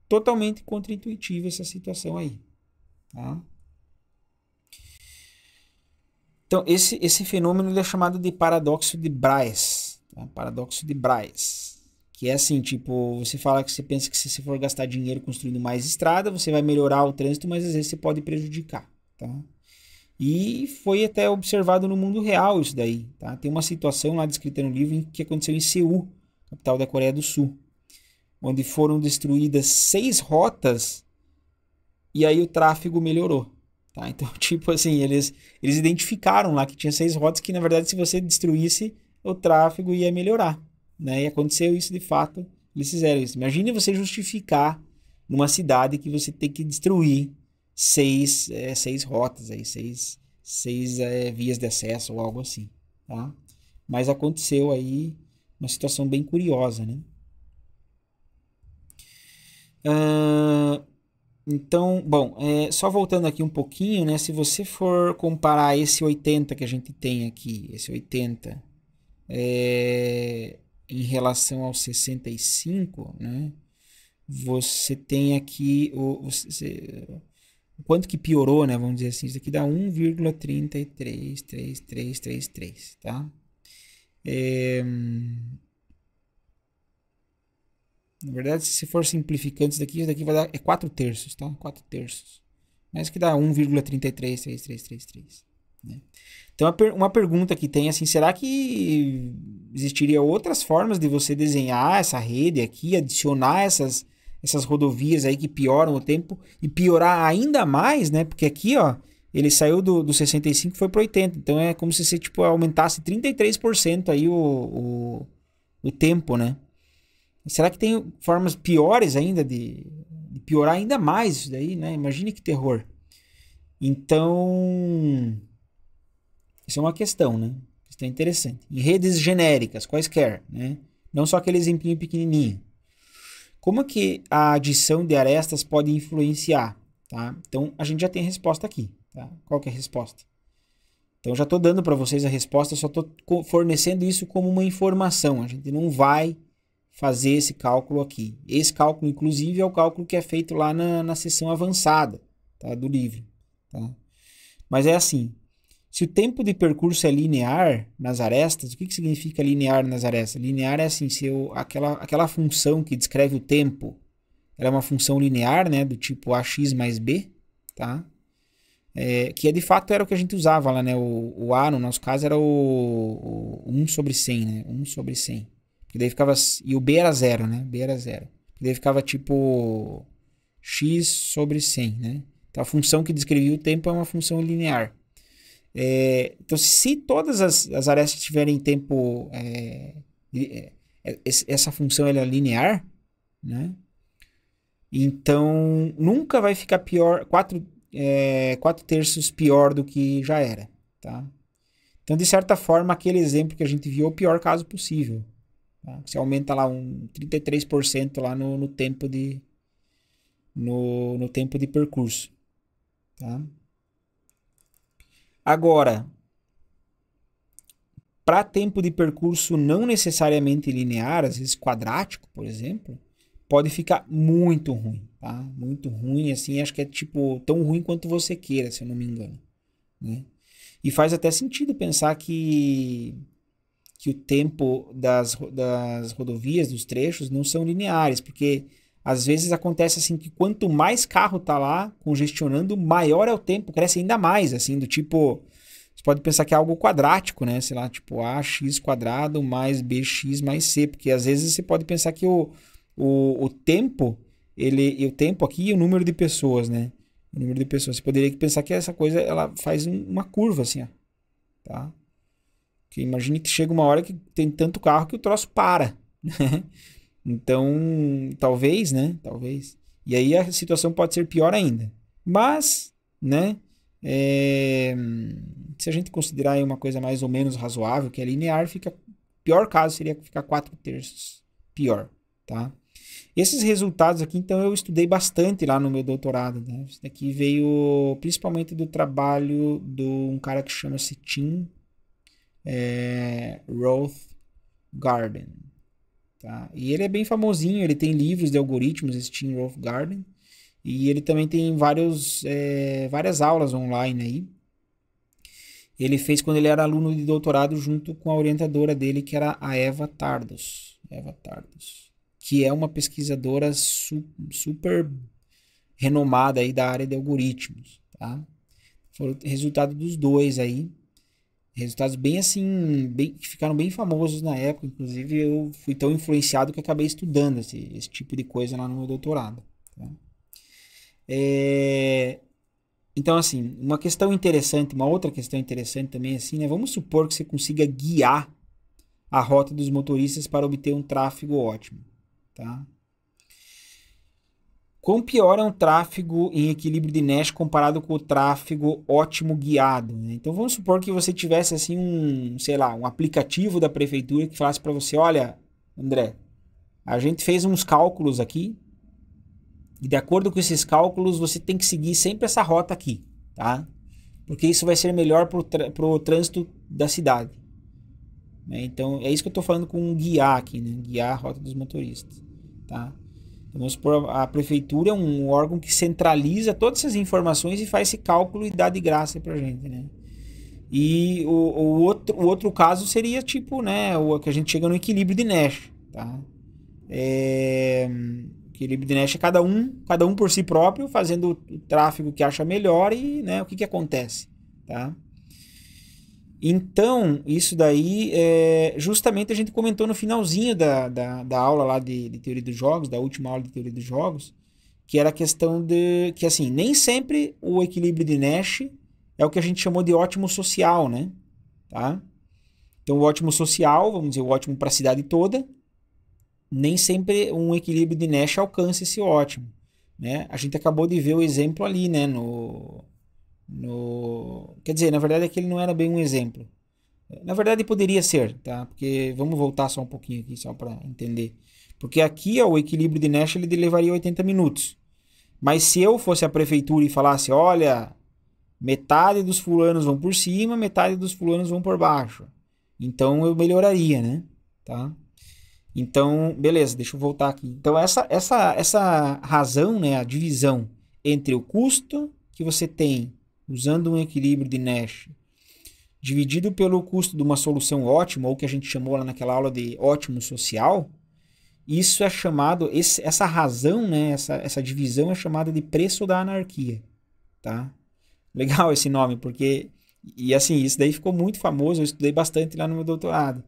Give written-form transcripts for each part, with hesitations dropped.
totalmente contraintuitiva essa situação aí, tá? Então, esse fenômeno ele é chamado de paradoxo de Braz, tá? Paradoxo de Braz, que é assim, tipo, você fala que você pensa que se você for gastar dinheiro construindo mais estrada, você vai melhorar o trânsito, mas às vezes você pode prejudicar, tá? E foi até observado no mundo real isso daí, tá? Tem uma situação lá descrita no livro que aconteceu em Seul, capital da Coreia do Sul, onde foram destruídas 6 rotas e aí o tráfego melhorou. Tá? Então, tipo assim, eles identificaram lá que tinha 6 rotas que, na verdade, se você destruísse, o tráfego ia melhorar. Né? E aconteceu isso de fato, eles fizeram isso. Imagine você justificar numa cidade que você tem que destruir 6 rotas, aí, 6 vias de acesso ou algo assim. Tá? Mas aconteceu aí uma situação bem curiosa, né? Ah, então, bom, só voltando aqui um pouquinho, né? Se você for comparar esse 80 que a gente tem aqui, esse 80, em relação ao 65, né? Você tem aqui o quanto que piorou, né? Vamos dizer assim, isso aqui dá 1,33333, tá? É, Na verdade, se for simplificando isso daqui vai dar 4 terços, tá? 4 terços. Mas que dá 1,333333. Né? Então, uma pergunta que tem assim, será que existiria outras formas de você desenhar essa rede aqui, adicionar essas rodovias aí que pioram o tempo e piorar ainda mais, né? Porque aqui, ó, ele saiu do 65 e foi para 80. Então é como se você tipo, aumentasse 33% aí o tempo, né? Será que tem formas piores ainda de piorar ainda mais isso daí, né? Imagine que terror. Então, isso é uma questão, né? Isso é interessante. Em redes genéricas, quaisquer, né? Não só aquele exemplinho pequenininho. Como que a adição de arestas pode influenciar? Tá? Então, a gente já tem a resposta aqui. Tá? Qual que é a resposta? Então, já estou dando para vocês a resposta, só estou fornecendo isso como uma informação. A gente não vai fazer esse cálculo aqui. Esse cálculo, inclusive, é o cálculo que é feito lá na seção avançada, tá, do livro. Tá? Mas é assim, se o tempo de percurso é linear nas arestas, o que significa linear nas arestas? Linear é assim, se aquela função que descreve o tempo, ela é uma função linear, né, do tipo ax mais b, tá? Que de fato era o que a gente usava lá, né? O A, no nosso caso, era o 1 sobre 100, né? 1 sobre 100. Porque daí ficava. E o B era zero, né? B era zero. Porque daí ficava tipo x sobre 100, né? Então a função que descrevia o tempo é uma função linear. Então, se todas as arestas tiverem tempo. Essa função ela é linear, né? Então nunca vai ficar pior. 4 terços pior do que já era, tá? Então, de certa forma, aquele exemplo que a gente viu é o pior caso possível. Tá? Você aumenta lá 33% lá no tempo no tempo de percurso. Tá? Agora, para tempo de percurso não necessariamente linear, às vezes quadrático, por exemplo, pode ficar muito ruim. Tá? Muito ruim, assim, acho que é tipo tão ruim quanto você queira, se eu não me engano. Né? E faz até sentido pensar que o tempo das rodovias, dos trechos, não são lineares, porque às vezes acontece assim que quanto mais carro tá lá congestionando, maior é o tempo, cresce ainda mais, assim, do tipo, você pode pensar que é algo quadrático, né? Sei lá, tipo ax quadrado mais bx mais c, porque às vezes você pode pensar que o tempo, o tempo aqui é o número de pessoas, né? O número de pessoas. Você poderia pensar que essa coisa ela faz uma curva assim, ó, tá? Que imagine que chega uma hora que tem tanto carro que o troço para. Então, talvez, né? Talvez. E aí a situação pode ser pior ainda. Mas, né? é, Se a gente considerar aí uma coisa mais ou menos razoável, que é linear, fica. Pior caso seria ficar 4 terços pior, tá? Esses resultados aqui, então, eu estudei bastante lá no meu doutorado. Né? Isso daqui veio principalmente do trabalho de um cara que chama-se Tim Roth Garden. tá? E ele é bem famosinho, ele tem livros de algoritmos, esse Tim Rovgarden, e ele também tem várias aulas online aí. Ele fez quando ele era aluno de doutorado junto com a orientadora dele, que era a Eva Tardos. Eva Tardos, que é uma pesquisadora super renomada aí da área de algoritmos, tá? Foi o resultado dos dois aí. Resultados bem assim, que ficaram bem famosos na época. Inclusive, eu fui tão influenciado que acabei estudando esse tipo de coisa lá no meu doutorado, tá? Então, assim, uma outra questão interessante também, assim, né? Vamos supor que você consiga guiar a rota dos motoristas para obter um tráfego ótimo, tá? Quão pior é um tráfego em equilíbrio de Nash comparado com o tráfego ótimo guiado, né? Então, vamos supor que você tivesse, assim, um aplicativo da prefeitura que falasse para você, olha, André, a gente fez uns cálculos aqui, e de acordo com esses cálculos, você tem que seguir sempre essa rota aqui, tá? Porque isso vai ser melhor para o trânsito da cidade, né? Então, é isso que eu estou falando com guiar aqui, né? Guiar a rota dos motoristas, tá? Então, vamos supor, a prefeitura é um órgão que centraliza todas essas informações e faz esse cálculo e dá de graça pra gente, né? E o outro caso seria tipo, né, o que a gente chega no equilíbrio de Nash, tá? Equilíbrio de Nash é cada um por si próprio, fazendo o tráfego que acha melhor e, né, o que acontece, tá? Então, isso daí, justamente a gente comentou no finalzinho da aula lá de teoria dos jogos, da última aula de teoria dos jogos, que era a questão de que, assim, nem sempre o equilíbrio de Nash é o que a gente chamou de ótimo social, né? Tá? Então, o ótimo social, vamos dizer, o ótimo para a cidade toda, nem sempre um equilíbrio de Nash alcança esse ótimo, né? A gente acabou de ver o exemplo ali, né? Quer dizer, na verdade é que ele não era bem um exemplo. Na verdade poderia ser, tá? Porque vamos voltar só um pouquinho aqui, só para entender. Porque aqui, ó, o equilíbrio de Nash ele levaria 80 minutos. Mas se eu fosse a prefeitura e falasse, olha, metade dos fulanos vão por cima, metade dos fulanos vão por baixo. Então eu melhoraria, né? Tá? Então, beleza, deixa eu voltar aqui. Então, essa razão, né, a divisão entre o custo que você tem usando um equilíbrio de Nash dividido pelo custo de uma solução ótima, ou que a gente chamou lá naquela aula de ótimo social, isso é chamado, essa razão, né, essa divisão é chamada de preço da anarquia, tá? Legal esse nome, porque, e assim, isso daí ficou muito famoso, eu estudei bastante lá no meu doutorado,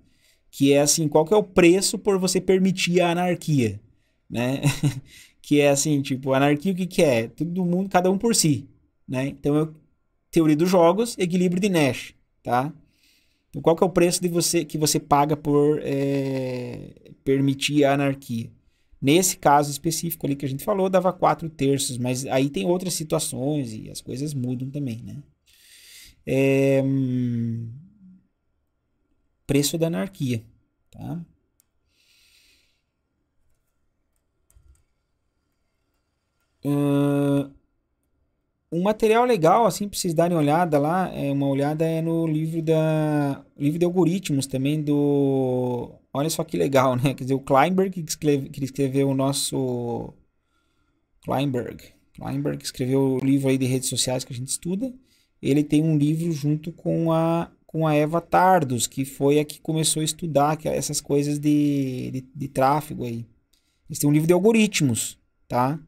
que é assim, qual que é o preço por você permitir a anarquia, né? Que é assim, tipo, anarquia o que é? Todo mundo, cada um por si, né? Então, teoria dos jogos, equilíbrio de Nash, tá? Então, qual que é o preço que você paga por permitir a anarquia? Nesse caso específico ali que a gente falou, dava 4/3, mas aí tem outras situações e as coisas mudam também, né? Preço da anarquia, tá? Um material legal, assim, para vocês darem olhada lá, uma olhada no livro de algoritmos também do... Olha só que legal, né? Quer dizer, o Kleinberg, que escreveu o nosso... Kleinberg escreveu o livro aí de redes sociais que a gente estuda. Ele tem um livro junto com a Eva Tardos, que foi a que começou a estudar essas coisas de tráfego aí. Eles têm um livro de algoritmos, tá?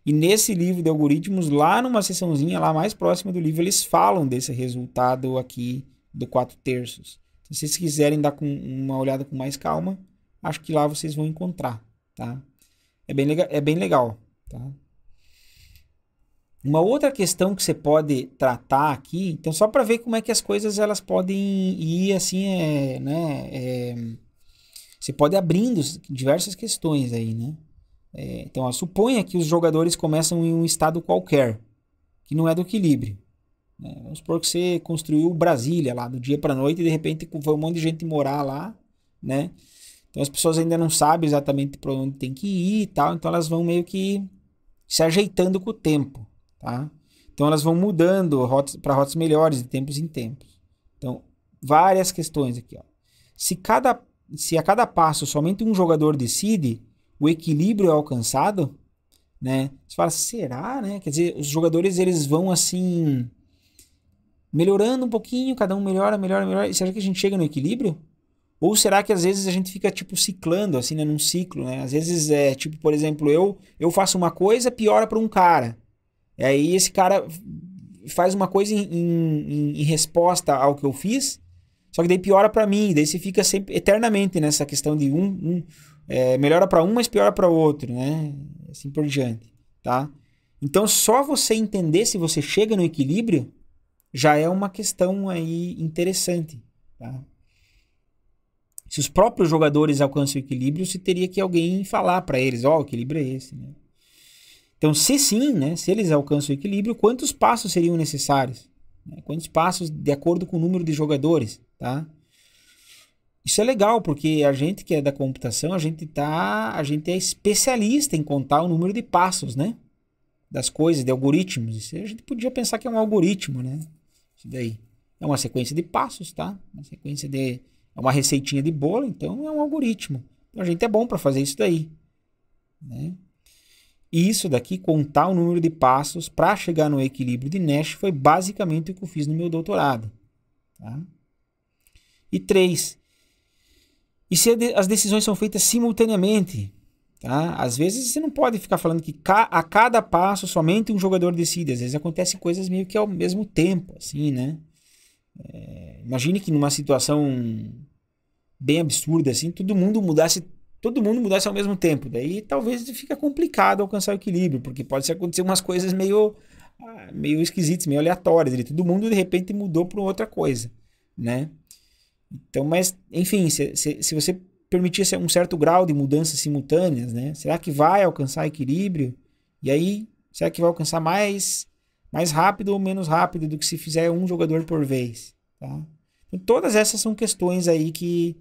E nesse livro de algoritmos, lá numa seçãozinha lá mais próxima do livro, eles falam desse resultado aqui do 4/3. Se vocês quiserem dar uma olhada com mais calma, acho que lá vocês vão encontrar, tá? É bem legal, tá? Uma outra questão que você pode tratar aqui, então só para ver como é que as coisas elas podem ir assim, você pode abrindo diversas questões aí, né? Então, ó, suponha que os jogadores começam em um estado qualquer, que não é do equilíbrio, né? Vamos supor que você construiu Brasília lá do dia para noite e de repente foi um monte de gente morar lá, né? Então as pessoas ainda não sabem exatamente para onde tem que ir e tal, então elas vão meio que se ajeitando com o tempo, tá? Então elas vão mudando para rotas melhores de tempos em tempos. Então, várias questões aqui, ó. Se cada se a cada passo somente um jogador decide, o equilíbrio é alcançado, né? Você fala, será, né? Quer dizer, os jogadores eles vão assim melhorando um pouquinho, cada um melhora, melhora, melhora. E será que a gente chega no equilíbrio? Ou será que às vezes a gente fica tipo ciclando assim, né, num ciclo, né? Às vezes é tipo, por exemplo, eu faço uma coisa, piora para um cara. E aí esse cara faz uma coisa em resposta ao que eu fiz, só que daí piora para mim, daí você fica sempre eternamente nessa questão de melhora para um, mas piora para outro, né? Assim por diante, tá? Então só você entender se você chega no equilíbrio já é uma questão aí interessante, tá? Se os próprios jogadores alcançam o equilíbrio, você teria que alguém falar para eles, ó, o equilíbrio é esse, né? Então, se sim, né, se eles alcançam o equilíbrio, quantos passos seriam necessários? Quantos passos de acordo com o número de jogadores, tá? Isso é legal, porque a gente que é da computação, a gente é especialista em contar o número de passos, né? Das coisas, de algoritmos. Isso a gente podia pensar que é um algoritmo, né? Isso daí. É uma sequência de passos, tá? É uma receitinha de bolo, então é um algoritmo. Então a gente é bom para fazer isso daí, né? E isso daqui, contar o número de passos para chegar no equilíbrio de Nash, foi basicamente o que eu fiz no meu doutorado, tá? E 3. E se as decisões são feitas simultaneamente? Tá? Às vezes você não pode ficar falando que a cada passo somente um jogador decide. Às vezes acontecem coisas meio que ao mesmo tempo, assim, né? Imagine que numa situação bem absurda, assim, todo mundo mudasse ao mesmo tempo. Daí talvez fica complicado alcançar o equilíbrio, porque pode acontecer umas coisas meio esquisitas, meio aleatórias. Todo mundo de repente mudou para outra coisa, né? Então, mas, enfim, se você permitir um certo grau de mudanças simultâneas, né? Será que vai alcançar equilíbrio? E aí, será que vai alcançar mais rápido ou menos rápido do que se fizer um jogador por vez? Tá? Então, todas essas são questões aí que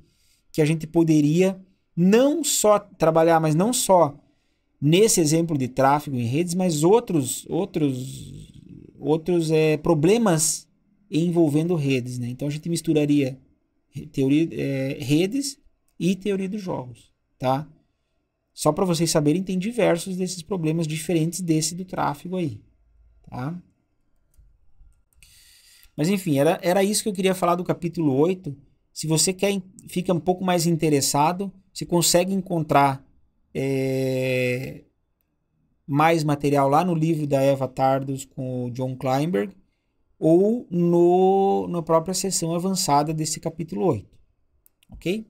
a gente poderia não só trabalhar, mas não só nesse exemplo de tráfego em redes, mas outros problemas envolvendo redes, né? Então a gente misturaria redes e teoria dos jogos, tá? Só para vocês saberem, tem diversos desses problemas diferentes desse do tráfego aí, tá? Mas enfim, era isso que eu queria falar do capítulo 8. Se você fica um pouco mais interessado, você consegue encontrar mais material lá no livro da Eva Tardos com o John Kleinberg ou na própria seção avançada desse capítulo 8. Ok?